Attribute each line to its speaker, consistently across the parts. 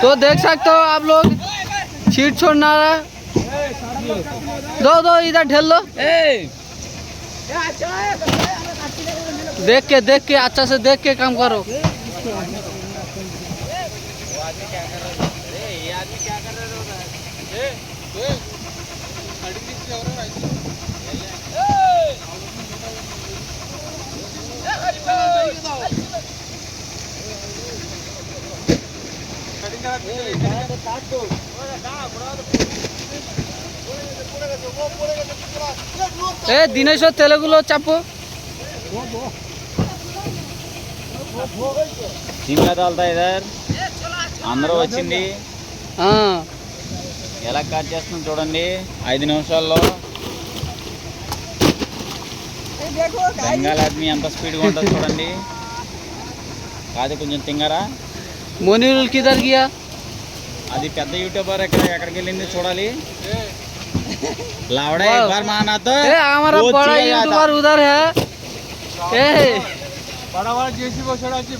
Speaker 1: तो देख सकते हो आप लोग, छीट छोड़ना रहा। दो इधर ढेल लो। देख के अच्छा से देख के काम करो। दिनेश तेलुगुलो चापो
Speaker 2: సిమ్లా తాల్తా ఇదర్ అందరూ వచ్చింది ఎలా కట్ చేస్తున్నాం చూడండి 5 నిమిషాల్లో బెంగాల్ ఆద్మీ ఎంత స్పీడ్గా ఉంటుందో చూడండి కాదు కొంచెం తింగరా
Speaker 1: मोनीरुल किधर गया
Speaker 2: అది పెద్ద యూట్యూబర్ ఎక్కడికి వెళ్ళింది చూడాలి लावड़ा एक बार माना तो
Speaker 1: हमारा बड़ा यूट्यूबर उधर है
Speaker 3: बड़ा वाला जेसी वो छोड़ा कि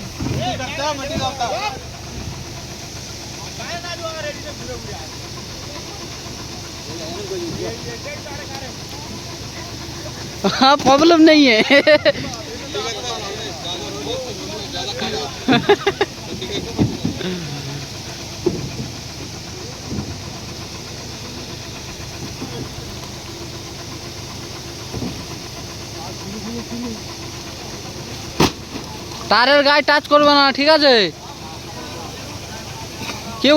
Speaker 3: करता है मट्टी डालता
Speaker 1: हाँ प्रॉब्लम नहीं है तारेर गाয়ে টাচ করবে না ঠিক আছে কি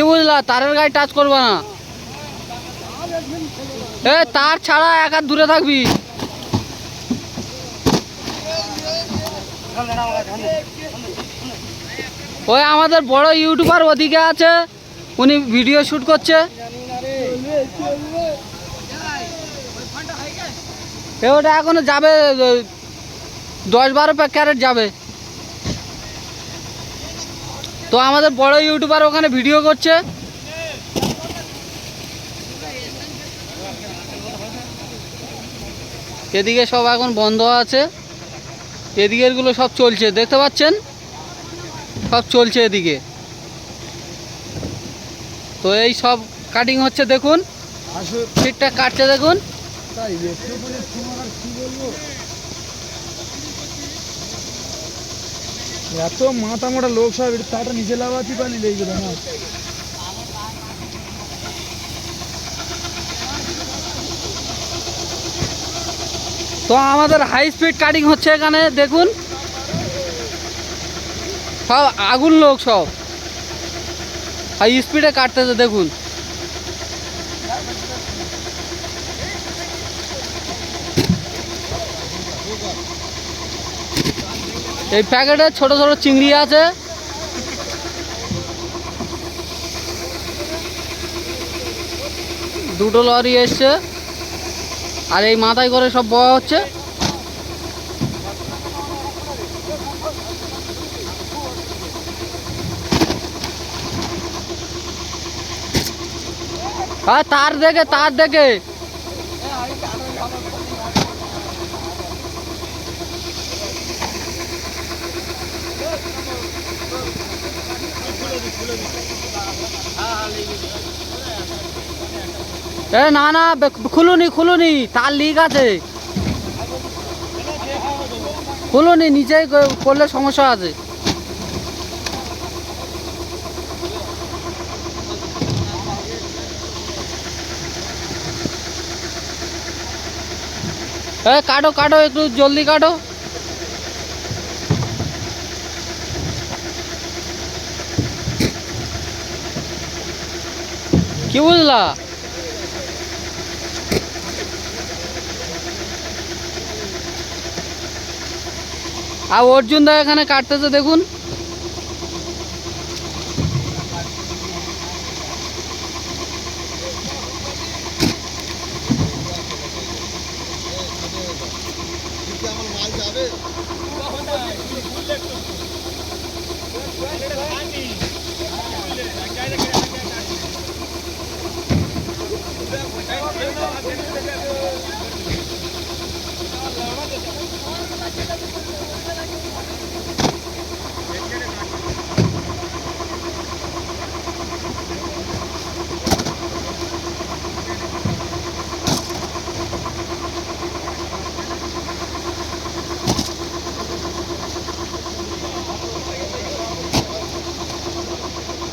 Speaker 1: বুঝলা তারের গায়ে টাচ করবে না তার ছাড়া এক হাত দূরে থাকবি ওই আমাদের বড় ইউটিউবার ওদিকে আছে উনি ভিডিও শুট করছে ওটা এখনো যাবে 10-12 ক্যারেট যাবে তো আমাদের বড় ইউটিউবার ওখানে ভিডিও করছে এদিকে সব এখন বন্ধ আছে এদিকের গুলো সব চলছে দেখতে পাচ্ছেন সব চলছে এদিকে তো এই সব কাটিং হচ্ছে দেখুন ঠিকঠাক কাটছে দেখুন
Speaker 3: এত মাথা মোটা লোক সব তাটা নিচে লাগাতে পারি লেগে না
Speaker 1: তো আমাদের হাই স্পিড কাটিং হচ্ছে এখানে দেখুন সব আগুন লোক সব হাই স্পিডে কাটতেছে দেখুন এই প্যাকেটে ছোট ছোট চিংড়ি আছে দুটো লরি এসছে আর এই মাথায় করে সব বয়া হচ্ছে হ্যাঁ তার দেখে না না খুলুনি তার লিক আছে খুলুনি নিচে করলে সমস্যা আছে কাটো একটু জলদি কাটো কি বুঝলা আর অর্জুন দা এখানে কাটতেছে দেখুন
Speaker 3: আমার মাল যাবে